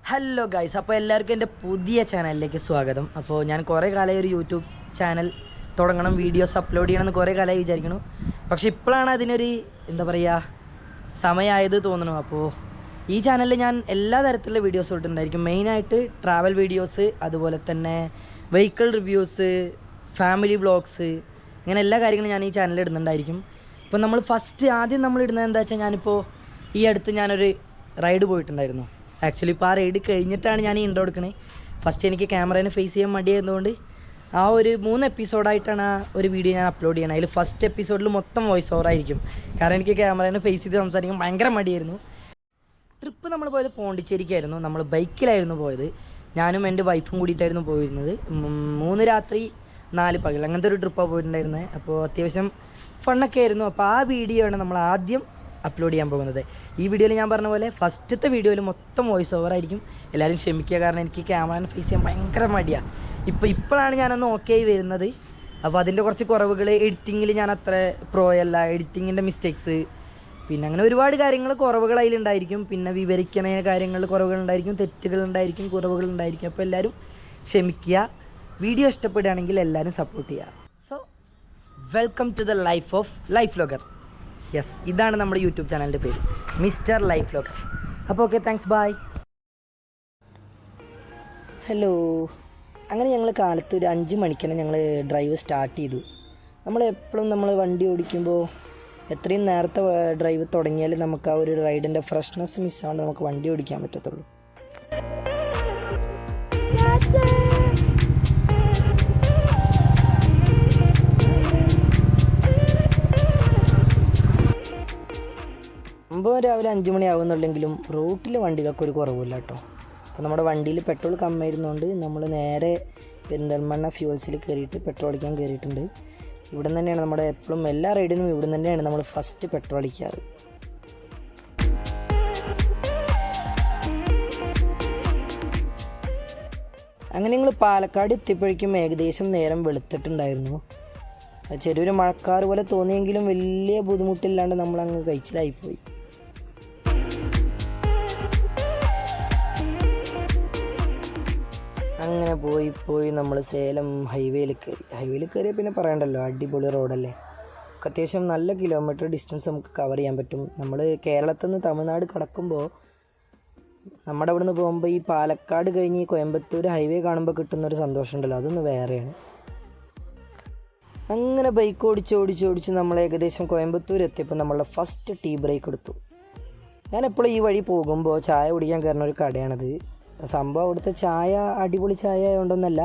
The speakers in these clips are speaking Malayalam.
ഹലോ ഗൈസ്, അപ്പോൾ എല്ലാവർക്കും എൻ്റെ പുതിയ ചാനലിലേക്ക് സ്വാഗതം. അപ്പോൾ ഞാൻ കുറേ കാലമായി ഒരു യൂട്യൂബ് ചാനൽ തുടങ്ങണം, വീഡിയോസ് അപ്ലോഡ് ചെയ്യണമെന്ന് കുറേ കാലമായി വിചാരിക്കണം. പക്ഷേ ഇപ്പോഴാണ് അതിനൊരു എന്താ പറയുക സമയമായത് തോന്നുന്നു. അപ്പോൾ ഈ ചാനലിൽ ഞാൻ എല്ലാ തരത്തിലുള്ള വീഡിയോസ് ഇട്ടിട്ടുണ്ടായിരിക്കും. മെയിനായിട്ട് ട്രാവൽ വീഡിയോസ്, അതുപോലെ തന്നെ വെഹിക്കിൾ റിവ്യൂസ്, ഫാമിലി വ്ളോഗ്സ്, ഇങ്ങനെ എല്ലാ കാര്യങ്ങളും ഞാൻ ഈ ചാനലിൽ ഇടുന്നുണ്ടായിരിക്കും. ഇപ്പോൾ നമ്മൾ ആദ്യം നമ്മൾ ഇടുന്നത് എന്താ വെച്ചാൽ, ഞാനിപ്പോൾ ഈ അടുത്ത് ഞാനൊരു റൈഡ് പോയിട്ടുണ്ടായിരുന്നു. ആക്ച്വലി ഇപ്പോൾ ആ റൈഡ് കഴിഞ്ഞിട്ടാണ് ഞാൻ ഈ ഇൻട്രോ എടുക്കണേ. ഫസ്റ്റ് എനിക്ക് ക്യാമറേനെ ഫേസ് ചെയ്യാൻ മടിയായതുകൊണ്ട് ആ ഒരു 3 എപ്പിസോഡായിട്ടാണ് ആ ഒരു വീഡിയോ ഞാൻ അപ്ലോഡ് ചെയ്യണം. അതിൽ ഫസ്റ്റ് എപ്പിസോഡിൽ മൊത്തം വോയിസ് ഓവർ ആയിരിക്കും, കാരണം എനിക്ക് ക്യാമറേനെ ഫേസ് ചെയ്ത് സംസാരിക്കാൻ ഭയങ്കര മടിയായിരുന്നു. ട്രിപ്പ് നമ്മൾ പോയത് പോണ്ടിച്ചേരിക്കായിരുന്നു. നമ്മൾ ബൈക്കിലായിരുന്നു പോയത്. ഞാനും എൻ്റെ വൈഫും കൂടിയിട്ടായിരുന്നു പോയിരുന്നത്. 3 രാത്രി 4 പകൽ അങ്ങനത്തെ ഒരു ട്രിപ്പാണ് പോയിട്ടുണ്ടായിരുന്നത്. അപ്പോൾ അത്യാവശ്യം ഫണ്ണൊക്കെ ആയിരുന്നു. അപ്പോൾ ആ വീഡിയോ ആണ് നമ്മൾ ആദ്യം അപ്ലോഡ് ചെയ്യാൻ പോകുന്നത്. ഈ വീഡിയോയിൽ ഞാൻ പറഞ്ഞ പോലെ ഫസ്റ്റത്തെ വീഡിയോയിൽ മൊത്തം വോയിസ് ഓവർ ആയിരിക്കും. എല്ലാവരും ക്ഷമിക്കുക, കാരണം എനിക്ക് ക്യാമറേനെ ഫേസ് ചെയ്യാൻ ഭയങ്കര മടിയാണ്. ഇപ്പോഴാണ് ഞാനൊന്ന് ഓക്കെ ആയി വരുന്നത്. അപ്പോൾ അതിൻ്റെ കുറച്ച് കുറവുകൾ, എഡിറ്റിങ്ങിൽ ഞാൻ അത്ര പ്രോയല്ല, എഡിറ്റിങ്ങിൻ്റെ മിസ്റ്റേക്സ്, പിന്നെ അങ്ങനെ ഒരുപാട് കാര്യങ്ങൾ കുറവുകൾ അതിലുണ്ടായിരിക്കും. പിന്നെ വിവരിക്കണ കാര്യങ്ങളിൽ കുറവുകളുണ്ടായിരിക്കും, തെറ്റുകളുണ്ടായിരിക്കും, കുറവുകളുണ്ടായിരിക്കും. അപ്പോൾ എല്ലാവരും ക്ഷമിക്കുക. വീഡിയോ ഇഷ്ടപ്പെടുകയാണെങ്കിൽ എല്ലാവരും സപ്പോർട്ട് ചെയ്യുക. So welcome to the life vlogger. Yes, ഇതാണ് നമ്മുടെ യൂട്യൂബ് ചാനലിൻ്റെ പേര്, മിസ്റ്റർ ലൈഫ് വ്ലോഗർ. അപ്പോൾ ഓക്കെ, താങ്ക്സ്, ബൈ. ഹലോ. അങ്ങനെ ഞങ്ങൾ കാലത്ത് ഒരു 5 മണിക്കാണ് ഞങ്ങൾ ഡ്രൈവ് സ്റ്റാർട്ട് ചെയ്തു. നമ്മൾ വണ്ടി ഓടിക്കുമ്പോൾ എത്രയും നേരത്തെ ഡ്രൈവ് തുടങ്ങിയാൽ നമുക്ക് ആ ഒരു റൈഡിൻ്റെ ഫ്രഷ്നെസ് മിസ്സാണ്ട് നമുക്ക് വണ്ടി ഓടിക്കാൻ പറ്റത്തുള്ളൂ. രാവിലെ 5 മണിയാവുന്നുണ്ടെങ്കിലും റൂട്ടിൽ വണ്ടികൾക്ക് ഒരു കുറവില്ല കേട്ടോ. അപ്പോൾ നമ്മുടെ വണ്ടിയിൽ പെട്രോൾ കമ്മിയായിരുന്നുകൊണ്ട് നമ്മൾ നേരെ പെരിന്തൽമണ്ണ ഫ്യൂൽസിൽ കയറിയിട്ട് പെട്രോൾ അടിക്കാൻ കയറിയിട്ടുണ്ട്. ഇവിടെ തന്നെയാണ് നമ്മുടെ എപ്പോഴും എല്ലാ റൈഡിനും ഇവിടെ തന്നെയാണ് നമ്മൾ ഫസ്റ്റ് പെട്രോൾ അടിക്കാറ്. അങ്ങനെ ഞങ്ങൾ പാലക്കാട് എത്തിയപ്പോഴേക്കും ഏകദേശം നേരം വെളുത്തിട്ടുണ്ടായിരുന്നു. ചെറിയൊരു മഴക്കാറ് പോലെ തോന്നിയെങ്കിലും വലിയ ബുദ്ധിമുട്ടില്ലാണ്ട് നമ്മളങ്ങ് കഴിച്ചിലായിപ്പോയി. അങ്ങനെ പോയി നമ്മൾ സേലം ഹൈവേയിൽ കയറിയാൽ പിന്നെ പറയണ്ടല്ലോ, അടിപൊളി റോഡല്ലേ. അത്യാവശ്യം നല്ല കിലോമീറ്റർ ഡിസ്റ്റൻസ് നമുക്ക് കവർ ചെയ്യാൻ പറ്റും. നമ്മൾ കേരളത്തിൽ നിന്ന് തമിഴ്നാട് കടക്കുമ്പോൾ നമ്മുടെ അവിടെ നിന്ന് പോകുമ്പോൾ ഈ പാലക്കാട് കഴിഞ്ഞ് കോയമ്പത്തൂർ ഹൈവേ കാണുമ്പോൾ കിട്ടുന്നൊരു സന്തോഷം ഉണ്ടല്ലോ, അതൊന്ന് വേറെയാണ്. അങ്ങനെ ബൈക്ക് ഓടിച്ച് നമ്മൾ ഏകദേശം കോയമ്പത്തൂർ എത്തിയപ്പോൾ നമ്മളുടെ ഫസ്റ്റ് ടീ ബ്രേക്ക് എടുത്തു. ഞാനെപ്പോഴും ഈ വഴി പോകുമ്പോൾ ചായ കുടിക്കാൻ കയറുന്ന ഒരു കടയാണത്. സംഭവം അവിടുത്തെ ചായ അടിപൊളി ചായ ആയതുകൊണ്ടൊന്നല്ല,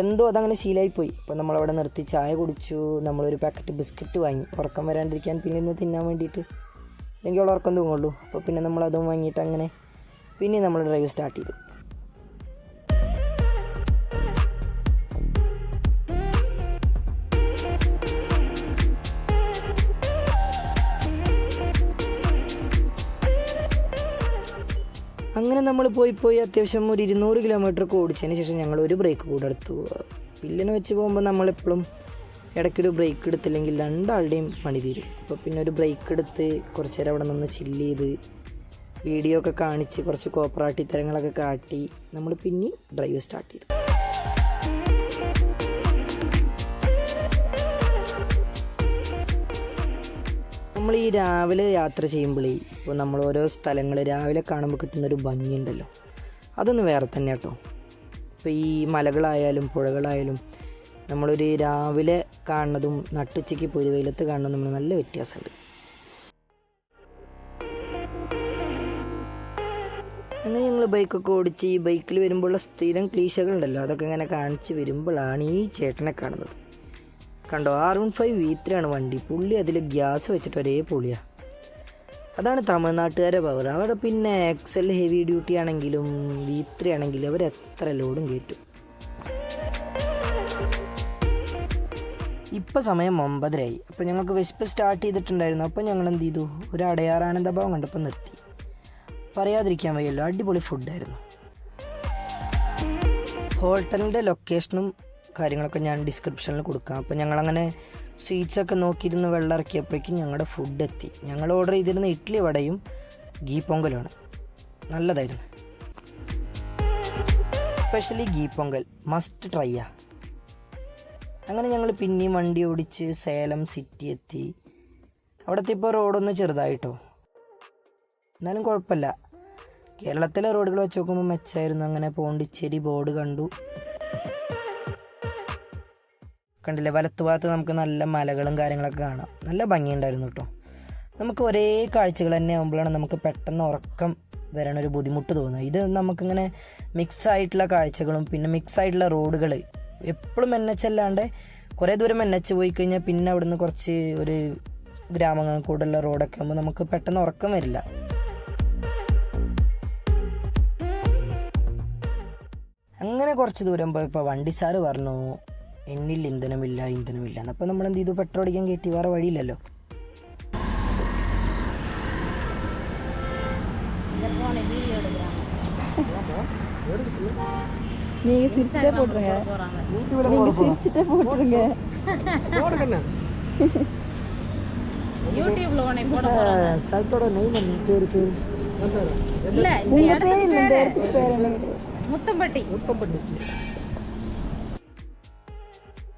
എന്തോ അതങ്ങനെ ശീലമായിപ്പോയി. അപ്പോൾ നമ്മളവിടെ നിർത്തി ചായ കുടിച്ചു. നമ്മളൊരു പാക്കറ്റ് ബിസ്ക്കറ്റ് വാങ്ങി, ഉറക്കം വരാണ്ടിരിക്കാൻ, പിന്നെ ഇന്ന് തിന്നാൻ വേണ്ടിയിട്ട്, അല്ലെങ്കിൽ അവൾ ഉറക്കം തൂങ്ങുള്ളൂ. അപ്പോൾ പിന്നെ നമ്മളതും വാങ്ങിയിട്ട് അങ്ങനെ പിന്നെ നമ്മൾ ഡ്രൈവ് സ്റ്റാർട്ട് ചെയ്തു. അങ്ങനെ നമ്മൾ പോയി അത്യാവശ്യം ഒരു 200 കിലോമീറ്ററൊക്കെ ഓടിച്ചതിന് ശേഷം ഞങ്ങൾ ഒരു ബ്രേക്ക് കൂടെ എടുത്തു. പില്ലിനെ വെച്ച് പോകുമ്പോൾ നമ്മളെപ്പോഴും ഇടയ്ക്കൊരു ബ്രേക്ക് എടുത്തില്ലെങ്കിൽ രണ്ടാളുടെയും പണി തീരും. അപ്പോൾ പിന്നെ ഒരു ബ്രേക്ക് എടുത്ത് കുറച്ച് നേരം അവിടെ നിന്ന് ചില്ല് ചെയ്ത് വീഡിയോ ഒക്കെ കാണിച്ച് കുറച്ച് കോപ്പറാട്ടി തരങ്ങളൊക്കെ കാട്ടി നമ്മൾ പിന്നെ ഡ്രൈവ് സ്റ്റാർട്ട് ചെയ്തു. നമ്മൾ ഈ രാവിലെ യാത്ര ചെയ്യുമ്പോഴേ, ഇപ്പോൾ നമ്മൾ ഓരോ സ്ഥലങ്ങൾ രാവിലെ കാണുമ്പോൾ കിട്ടുന്നൊരു ഭംഗിയുണ്ടല്ലോ, അതൊന്ന് വേറെ തന്നെ കേട്ടോ. ഇപ്പോൾ ഈ മലകളായാലും പുഴകളായാലും നമ്മളൊരു രാവിലെ കാണുന്നതും നട്ടുച്ചയ്ക്ക് പോയി വെയിലത്ത് കാണുന്നതും നമ്മൾ നല്ല വ്യത്യാസമുണ്ട്. അങ്ങനെ ഞങ്ങൾ ബൈക്കൊക്കെ ഓടിച്ച് ഈ ബൈക്കിൽ വരുമ്പോഴുള്ള സ്ഥിരം ക്ലീശകളുണ്ടല്ലോ, അതൊക്കെ ഇങ്ങനെ കാണിച്ച് വരുമ്പോഴാണ് ഈ ചേട്ടനെ കാണുന്നത്. കണ്ടോ, R15 V3 ആണ് വണ്ടി. പുള്ളി അതിൽ ഗ്യാസ് വെച്ചിട്ട് ഒരേ പൊളിയാണ്. അതാണ് തമിഴ്നാട്ടുകാരെ പവർ. അവിടെ പിന്നെ XL ഹെവി ഡ്യൂട്ടി ആണെങ്കിലും V3 ആണെങ്കിലും അവർ എത്ര ലോഡും കയറ്റും. ഇപ്പം സമയം 9:30. അപ്പോൾ ഞങ്ങൾക്ക് വിശപ്പ് സ്റ്റാർട്ട് ചെയ്തിട്ടുണ്ടായിരുന്നു. അപ്പോൾ ഞങ്ങൾ എന്ത് ചെയ്തു, ഒരു അടയാറാനന്ദഭാവം കണ്ടപ്പോൾ നിർത്തി. പറയാതിരിക്കാൻ വയ്യല്ലോ, അടിപൊളി ഫുഡായിരുന്നു. ഹോട്ടലിൻ്റെ ലൊക്കേഷനും കാര്യങ്ങളൊക്കെ ഞാൻ ഡിസ്ക്രിപ്ഷനിൽ കൊടുക്കാം. അപ്പോൾ ഞങ്ങളങ്ങനെ സ്വീറ്റ്സൊക്കെ നോക്കിയിരുന്ന് വെള്ളം ഇറക്കിയപ്പോഴേക്കും ഞങ്ങളുടെ ഫുഡ് എത്തി. ഞങ്ങൾ ഓർഡർ ചെയ്തിരുന്ന ഇഡ്ഡലി വടയും ഗീ പൊങ്കലുമാണ്. നല്ലതായിരുന്നു. എസ്പെഷ്യലി ഗീ പൊങ്കൽ മസ്റ്റ് ട്രൈയാ. അങ്ങനെ ഞങ്ങൾ പിന്നെയും വണ്ടി ഓടിച്ച് സേലം സിറ്റി എത്തി. അവിടുത്തെ ഇപ്പോൾ റോഡൊന്ന് ചെറുതായിട്ടോ, എന്നാലും കുഴപ്പമില്ല. കേരളത്തിലെ റോഡുകൾ വെച്ച് നോക്കുമ്പോൾ മെച്ചമായിരുന്നു. അങ്ങനെ പോണ്ടിച്ചേരി ബോർഡ് കണ്ടില്ലേ, വലത്ത് ഭാഗത്ത് നമുക്ക് നല്ല മലകളും കാര്യങ്ങളൊക്കെ കാണാം. നല്ല ഭംഗിയുണ്ടായിരുന്നു കേട്ടോ. നമുക്ക് ഒരേ കാഴ്ചകൾ തന്നെ ആകുമ്പോഴാണ് നമുക്ക് പെട്ടെന്ന് ഉറക്കം വരാനൊരു ബുദ്ധിമുട്ട് തോന്നുക. ഇത് നമുക്കിങ്ങനെ മിക്സായിട്ടുള്ള കാഴ്ചകളും പിന്നെ മിക്സായിട്ടുള്ള റോഡുകൾ, എപ്പോഴും അല്ലാണ്ട് കുറേ ദൂരം പോയി കഴിഞ്ഞാൽ പിന്നെ അവിടുന്ന് കുറച്ച് ഒരു ഗ്രാമങ്ങൾ കൂടെയുള്ള റോഡൊക്കെ ആകുമ്പോൾ നമുക്ക് പെട്ടെന്ന് ഉറക്കം വരില്ല. അങ്ങനെ കുറച്ച് ദൂരം പോയപ്പോൾ വണ്ടി സാറ് പറഞ്ഞു എന്നിൽ ഇന്ധനമില്ല എന്ന്. അപ്പോൾ നമ്മൾ എന്ത് ചെയ്തു, പെട്രോൾ അടിക്കാൻ കയറ്റി, വേറെ വഴിയില്ലല്ലോ. நீங்க சிரிச்சிட்டே போட்டுருங்க. நீங்க சிரிச்சிட்டே போட்டுருங்க. யூடியூப்ல உன்னை போட போறாங்க. கல்போட நேம் என்ன இருக்கு? இல்ல இந்த இடத்துக்கு பேர் என்ன? முத்தம்பட்டி.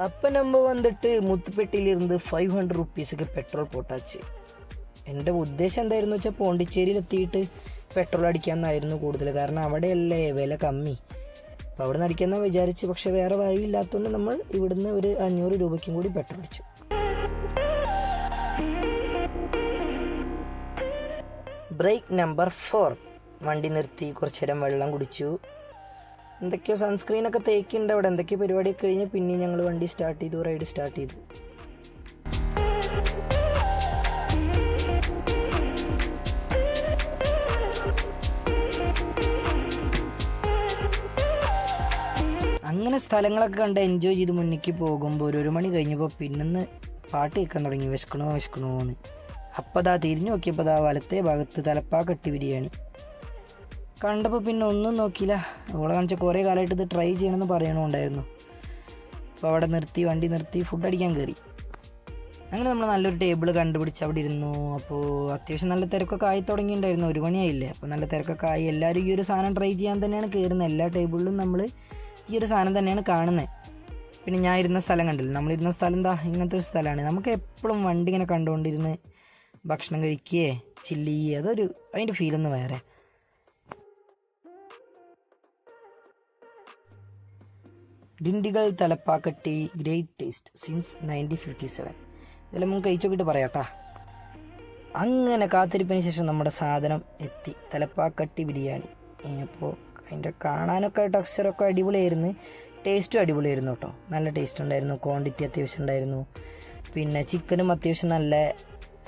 அப்போ நம்ம வந்துட்டு മുത്തുപ്പെട്ടിയിലിരുന്ന് 500 റുപ്പീസ്ക്ക് പെട്രോൾ പോട്ടാച്ച്. എൻ്റെ ഉദ്ദേശം എന്തായിരുന്നു വെച്ചാൽ പോണ്ടിച്ചേരിയിലെത്തിയിട്ട് പെട്രോൾ അടിക്കാമെന്നായിരുന്നു കൂടുതൽ. കാരണം അവിടെയല്ലേ വില കമ്മി, അപ്പോൾ അവിടെ നിന്ന് അടിക്കാമെന്ന് വിചാരിച്ച്. പക്ഷെ വേറെ വഴിയില്ലാത്തതുകൊണ്ട് നമ്മൾ ഇവിടുന്ന് ഒരു 500 രൂപയ്ക്കും കൂടി പെട്രോൾ അടിച്ചു. Break number 4. വണ്ടി നിർത്തി കുറച്ച് നേരം വെള്ളം കുടിച്ചു. എന്തൊക്കെയോ സൺസ്ക്രീനൊക്കെ തേക്കുന്നുണ്ട് അവിടെ. എന്തൊക്കെയോ പരിപാടിയൊക്കെ കഴിഞ്ഞ് പിന്നെ ഞങ്ങൾ വണ്ടി സ്റ്റാർട്ട് ചെയ്തു, റൈഡ് സ്റ്റാർട്ട് ചെയ്തു. അങ്ങനെ സ്ഥലങ്ങളൊക്കെ കണ്ട് എൻജോയ് ചെയ്ത് മുന്നിലേക്ക് പോകുമ്പോൾ ഒരു മണി കഴിഞ്ഞപ്പോൾ പിന്നെന്ന് പാട്ട് കേൾക്കാൻ തുടങ്ങി, വിശക്കണോന്ന്. അപ്പോൾ അതാ തിരിഞ്ഞു നോക്കിയപ്പോൾ അതാ വലത്തേ ഭാഗത്ത് തലപ്പാക്കട്ടി ബിരിയാണി കണ്ടപ്പോൾ പിന്നെ ഒന്നും നോക്കിയില്ല. അവളെ കാണിച്ച കുറേ കാലമായിട്ട് ഇത് ട്രൈ ചെയ്യണമെന്ന് പറയണമുണ്ടായിരുന്നു. അപ്പോൾ അവിടെ വണ്ടി നിർത്തി ഫുഡ് അടിക്കാൻ കയറി. അങ്ങനെ നമ്മൾ നല്ലൊരു ടേബിൾ കണ്ടുപിടിച്ച് അവിടെ ഇരുന്നു. അപ്പോൾ അത്യാവശ്യം നല്ല തിരക്കൊക്കെ ആയി തുടങ്ങിയിട്ടുണ്ടായിരുന്നു. 1 മണിയായില്ലേ, അപ്പോൾ നല്ല തിരക്കൊക്കെ ആയി. എല്ലാവരും ഈ ഒരു സാധനം ട്രൈ ചെയ്യാൻ തന്നെയാണ് കയറുന്നത്. എല്ലാ ടേബിളിലും നമ്മൾ ഈ ഒരു സാധനം തന്നെയാണ് കാണുന്നത്. പിന്നെ ഞാൻ ഇരുന്ന സ്ഥലം കണ്ടില്ല, നമ്മളിരുന്ന സ്ഥലം എന്താ ഇങ്ങനത്തെ ഒരു സ്ഥലമാണ്. നമുക്ക് എപ്പോഴും വണ്ടി ഇങ്ങനെ കണ്ടുകൊണ്ടിരുന്ന് ഭക്ഷണം കഴിക്കുകയെ ചില്ല് ചെയ്യുക, അതിൻ്റെ ഫീലൊന്ന് വേറെ. Dindigul Thalappakatti great taste since 1957. ഇതെല്ലാം നമുക്ക് കഴിച്ചോക്കിയിട്ട് പറയാട്ടാ. അങ്ങനെ കാത്തിരിപ്പിന് ശേഷം നമ്മുടെ സാധനം എത്തി, തലപ്പാക്കട്ടി ബിരിയാണി. അപ്പോൾ അതിൻ്റെ കാണാനൊക്കെ ടെക്സ്ചറൊക്കെ അടിപൊളിയായിരുന്നു, ടേസ്റ്റും അടിപൊളിയായിരുന്നു കേട്ടോ. നല്ല ടേസ്റ്റ് ഉണ്ടായിരുന്നു, ക്വാണ്ടിറ്റി അത്യാവശ്യം ഉണ്ടായിരുന്നു. പിന്നെ ചിക്കനും അത്യാവശ്യം നല്ല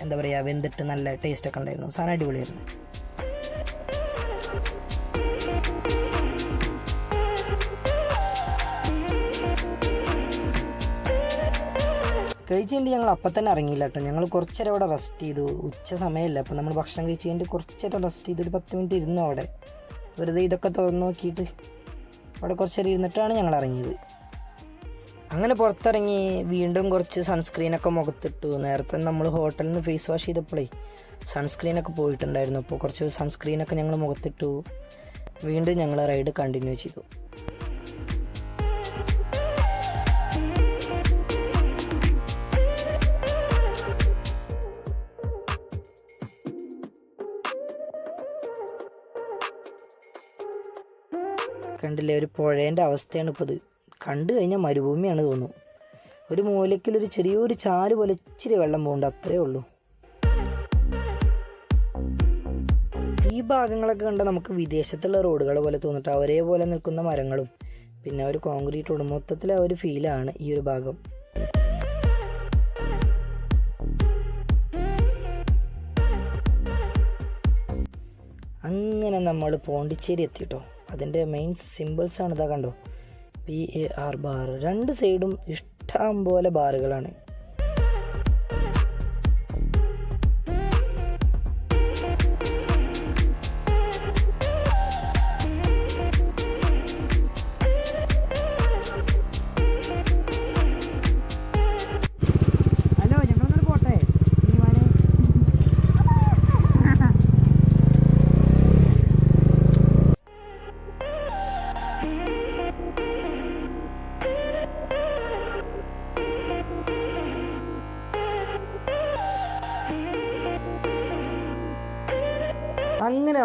എന്താ പറയുക വെന്തിട്ട് നല്ല ടേസ്റ്റൊക്കെ ഉണ്ടായിരുന്നു. സാധനം അടിപൊളിയായിരുന്നു. കഴിച്ചുകൊണ്ട് ഞങ്ങൾ അപ്പം തന്നെ ഇറങ്ങിയില്ല കേട്ടോ. ഞങ്ങൾ കുറച്ചേരം അവിടെ റെസ്റ്റ് ചെയ്തു. ഉച്ച സമയമല്ല, അപ്പോൾ നമ്മൾ ഭക്ഷണം കഴിച്ച് കഴിഞ്ഞിട്ട് കുറച്ചേരം റെസ്റ്റ് ചെയ്തു. ഒരു 10 മിനിറ്റ് ഇരുന്നു അവിടെ, വെറുതെ ഇതൊക്കെ തുറന്നു നോക്കിയിട്ട് അവിടെ കുറച്ചേരം ഇരുന്നിട്ടാണ് ഞങ്ങൾ ഇറങ്ങിയത്. അങ്ങനെ പുറത്തിറങ്ങി വീണ്ടും കുറച്ച് സൺസ്ക്രീനൊക്കെ മുഖത്തിട്ടു. നേരത്തെ നമ്മൾ ഹോട്ടലിൽ നിന്ന് ഫേസ് വാഷ് ചെയ്തപ്പോഴേ സൺസ്ക്രീനൊക്കെ പോയിട്ടുണ്ടായിരുന്നു. അപ്പോൾ കുറച്ച് സൺസ്ക്രീനൊക്കെ ഞങ്ങൾ മുഖത്തിട്ടു. വീണ്ടും ഞങ്ങൾ റൈഡ് കണ്ടിന്യൂ ചെയ്തു. കണ്ടില്ലേ, ഒരു പുഴേൻ്റെ അവസ്ഥയാണ് ഇപ്പോൾ ഇത്. കണ്ടു കഴിഞ്ഞാൽ മരുഭൂമിയാണ് തോന്നുന്നു. ഒരു മൂലയ്ക്കൊരു ചെറിയൊരു ചാല് പോലെ ഇച്ചിരി വെള്ളം പോകുന്നുണ്ട്, അത്രയേ ഉള്ളൂ. ഈ ഭാഗങ്ങളൊക്കെ കണ്ടാൽ നമുക്ക് വിദേശത്തുള്ള റോഡുകൾ പോലെ തോന്നിട്ട് ഒരേപോലെ നിൽക്കുന്ന മരങ്ങളും പിന്നെ ഒരു കോൺക്രീറ്റ് റോഡ്, മൊത്തത്തിൽ ആ ഒരു ഫീലാണ് ഈ ഒരു ഭാഗം. അങ്ങനെ നമ്മൾ പോണ്ടിച്ചേരി എത്തിട്ടോ. അതിൻ്റെ മെയിൻ സിമ്പിൾസാണ് ഇതാ കണ്ടോ, PAR ബാർ. 2 സൈഡും ഇഷ്ടം പോലെ ബാറുകളാണ്.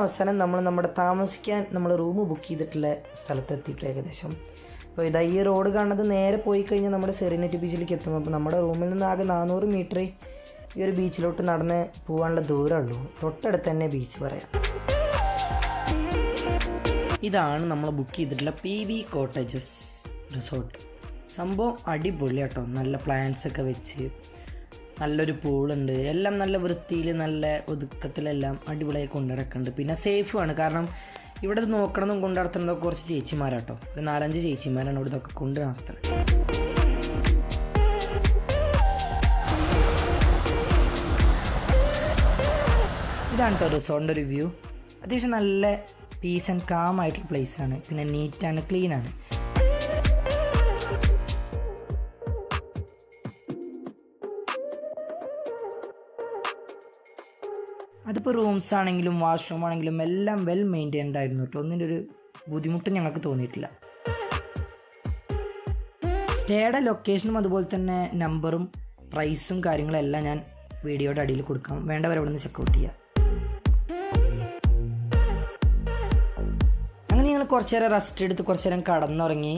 അവസാനം നമ്മൾ നമ്മുടെ താമസിക്കാൻ നമ്മൾ റൂം ബുക്ക് ചെയ്തിട്ടുള്ള സ്ഥലത്തെത്തിയിട്ട് ഏകദേശം. അപ്പോൾ ഇതാ ഈ റോഡ് കാണുന്നത് നേരെ പോയി കഴിഞ്ഞാൽ നമ്മുടെ സെറീനിറ്റി ബീച്ചിലേക്ക് എത്തും. അപ്പോൾ നമ്മുടെ റൂമിൽ നിന്ന് ആകെ 400 മീറ്റർ ഈ ഒരു ബീച്ചിലോട്ട് നടന്ന് പോകാനുള്ള ദൂരമുള്ളൂ. തൊട്ടടുത്ത് തന്നെ ബീച്ച് പറയാം. ഇതാണ് നമ്മൾ ബുക്ക് ചെയ്തിട്ടുള്ള PV കോട്ടേജസ് റിസോർട്ട്. സംഭവം അടിപൊളി കേട്ടോ. നല്ല പ്ലാൻസ് ഒക്കെ വെച്ച് നല്ലൊരു പൂളുണ്ട്. എല്ലാം നല്ല വൃത്തിയിൽ നല്ല ഒതുക്കത്തിലെല്ലാം അടിപൊളിയായി കൊണ്ടുനടക്കുന്നുണ്ട്. പിന്നെ സേഫുമാണ്. കാരണം ഇവിടെ നോക്കണതും കൊണ്ടു നടത്തുന്നതൊക്കെ കുറച്ച് ചേച്ചിമാരാട്ടോ. ഒരു 4-5 ചേച്ചിമാരാണ് ഇവിടെ ഇതൊക്കെ കൊണ്ട് നടത്തുന്നത്. ഇതാണ് കേട്ടോ റിസോർട്ടിൻ്റെ ഒരു വ്യൂ. അത്യാവശ്യം നല്ല പീസ് ആൻഡ് കാം ആയിട്ടുള്ള പ്ലേസാണ്. പിന്നെ നീറ്റാണ്, ക്ലീനാണ്. അതിപ്പോൾ റൂംസ് ആണെങ്കിലും വാഷ്റൂം ആണെങ്കിലും എല്ലാം വെൽ മെയിൻറ്റൈൻഡ് ആയിരുന്നു കേട്ടോ. ഒന്നിൻ്റെ ഒരു ബുദ്ധിമുട്ടും ഞങ്ങൾക്ക് തോന്നിയിട്ടില്ല. സ്റ്റേയുടെ ലൊക്കേഷനും അതുപോലെ തന്നെ നമ്പറും പ്രൈസും കാര്യങ്ങളെല്ലാം ഞാൻ വീഡിയോയുടെ അടിയിൽ കൊടുക്കാം. വേണ്ടവർ അവിടെ നിന്ന് ചെക്കൗട്ട് ചെയ്യുക. അങ്ങനെ ഞങ്ങൾ കുറച്ച് നേരം റെസ്റ്റ് എടുത്ത് കുറച്ച് നേരം കടന്നുറങ്ങി.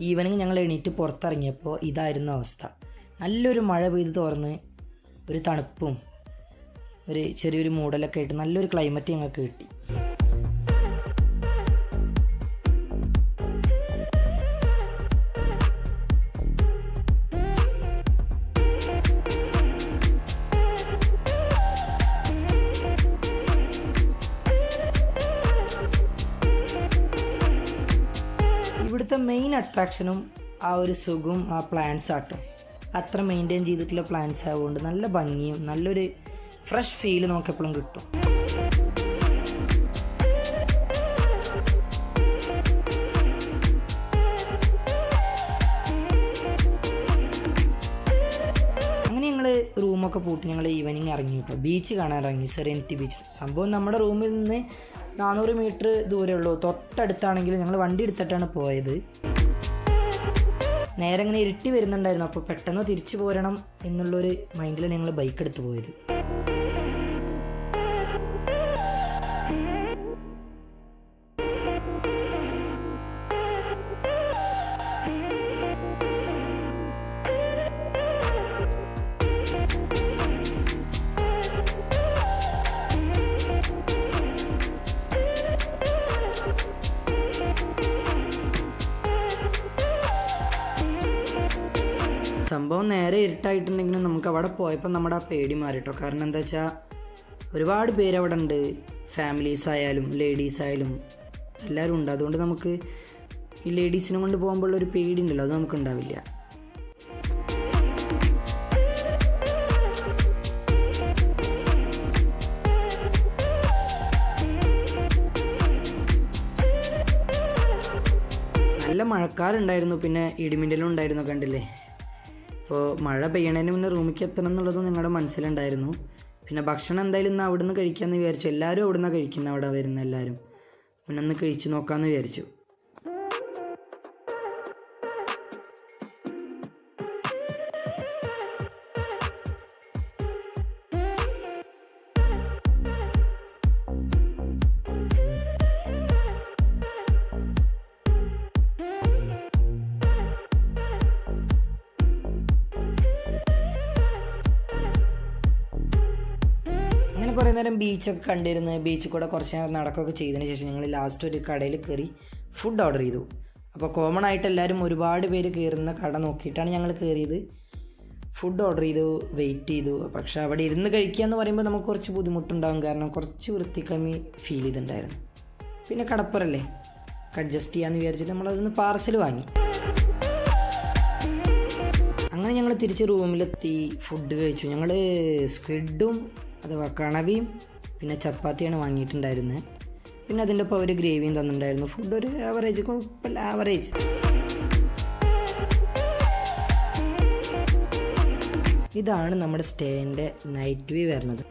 ഈവനിങ് ഞങ്ങൾ എണീറ്റ് പുറത്തിറങ്ങിയപ്പോൾ ഇതായിരുന്നു അവസ്ഥ. നല്ലൊരു മഴ പെയ്ത് തോർന്ന് ഒരു തണുപ്പും ഒരു ചെറിയൊരു മൂടലൊക്കെ ആയിട്ട് നല്ലൊരു ക്ലൈമറ്റ് ഞങ്ങൾക്ക് കിട്ടി. ഇവിടുത്തെ മെയിൻ അട്രാക്ഷനും ആ ഒരു സുഖവും ആ പ്ലാന്റ്സ് ആട്ടോ. അത്ര മെയിൻറ്റെയിൻ ചെയ്തിട്ടുള്ള പ്ലാന്റ്സ് ആയതുകൊണ്ട് നല്ല ഭംഗിയും നല്ലൊരു ഫ്രഷ് ഫീല് നമുക്ക് എപ്പോഴും കിട്ടും. അങ്ങനെ ഞങ്ങൾ റൂമൊക്കെ പൂട്ടി ഞങ്ങൾ ഈവനിങ് ഇറങ്ങി കേട്ടോ. ബീച്ച് കാണാൻ ഇറങ്ങി, സെറീനിറ്റി ബീച്ച്. സംഭവം നമ്മുടെ റൂമിൽ നിന്ന് 400 മീറ്റർ ദൂരമേ ഉള്ളൂ. തൊട്ടടുത്താണെങ്കിലും ഞങ്ങൾ വണ്ടി എടുത്തിട്ടാണ് പോയത്. നേരെ ഇങ്ങനെ ഇരുട്ടി വരുന്നുണ്ടായിരുന്നു. അപ്പോൾ പെട്ടെന്ന് തിരിച്ചു പോരണം എന്നുള്ളൊരു മൈൻഡിലാണ് ഞങ്ങൾ ബൈക്ക് എടുത്ത് പോയത്. സംഭവം നേരെ ഇരുട്ടായിട്ടുണ്ടെങ്കിലും നമുക്ക് അവിടെ പോയപ്പോൾ നമ്മുടെ ആ പേടി മാറിട്ടോ. കാരണം എന്താ വെച്ചാൽ ഒരുപാട് പേര് അവിടെ ഉണ്ട്. ഫാമിലീസ് ആയാലും ലേഡീസ് ആയാലും എല്ലാവരും ഉണ്ട്. അതുകൊണ്ട് നമുക്ക് ഈ ലേഡീസിനെ കൊണ്ട് പോകുമ്പോൾ ഒരു പേടി ഉണ്ടല്ലോ, അത് നമുക്ക് ഉണ്ടാവില്ല. നല്ല മഴക്കാറുണ്ടായിരുന്നു. പിന്നെ ഇടിമിന്നലും ഉണ്ടായിരുന്നു, കണ്ടില്ലേ. അപ്പോൾ മഴ പെയ്യണതിന് മുന്നേ റൂമിലേക്ക് എത്തണം എന്നുള്ളതും നിങ്ങളുടെ മനസ്സിലുണ്ടായിരുന്നു. പിന്നെ ഭക്ഷണം എന്തായാലും ഇന്ന് അവിടെ നിന്ന് കഴിക്കാമെന്ന് വിചാരിച്ചു. എല്ലാവരും അവിടെ നിന്നാണ് കഴിക്കുന്നത്, അവിടെ വരുന്ന എല്ലാവരും. പിന്നെ ഒന്ന് കഴിച്ച് നോക്കാമെന്ന് വിചാരിച്ചു. കുറേ നേരം ബീച്ചൊക്കെ കണ്ടിരുന്ന് ബീച്ചിൽ കൂടെ കുറച്ച് നേരം നടക്കുകയൊക്കെ ചെയ്തതിന് ശേഷം ഞങ്ങൾ ലാസ്റ്റ് ഒരു കടയിൽ കയറി ഫുഡ് ഓർഡർ ചെയ്തു. അപ്പോൾ കോമൺ ആയിട്ട് എല്ലാവരും ഒരുപാട് പേര് കയറുന്ന കട നോക്കിയിട്ടാണ് ഞങ്ങൾ കയറിയത്. ഫുഡ് ഓർഡർ ചെയ്തു, വെയിറ്റ് ചെയ്തു. പക്ഷേ അവിടെ ഇരുന്ന് കഴിക്കുക എന്ന് പറയുമ്പോൾ നമുക്ക് കുറച്ച് ബുദ്ധിമുട്ടുണ്ടാകും. കാരണം കുറച്ച് വൃത്തിക്കമ്മി ഫീൽ ചെയ്തിട്ടുണ്ടായിരുന്നു. പിന്നെ കടപ്പുറല്ലേ, അഡ്ജസ്റ്റ് ചെയ്യാമെന്ന് വിചാരിച്ചിട്ട് നമ്മളതൊന്ന് പാർസൽ വാങ്ങി. അങ്ങനെ ഞങ്ങൾ തിരിച്ച് റൂമിലെത്തി ഫുഡ് കഴിച്ചു. ഞങ്ങൾ സ്ക്വിഡും അഥവാ കണവയും പിന്നെ ചപ്പാത്തിയാണ് വാങ്ങിയിട്ടുണ്ടായിരുന്നത്. പിന്നെ അതിൻ്റെ ഒപ്പം ഒരു ഗ്രേവിയും തന്നിട്ടുണ്ടായിരുന്നു. ഫുഡ് ഒരു ആവറേജ്, കുഴപ്പമില്ല, ആവറേജ്. ഇതാണ് നമ്മുടെ സ്റ്റേൻ്റെ നൈറ്റ് വ്യൂ വരുന്നത്.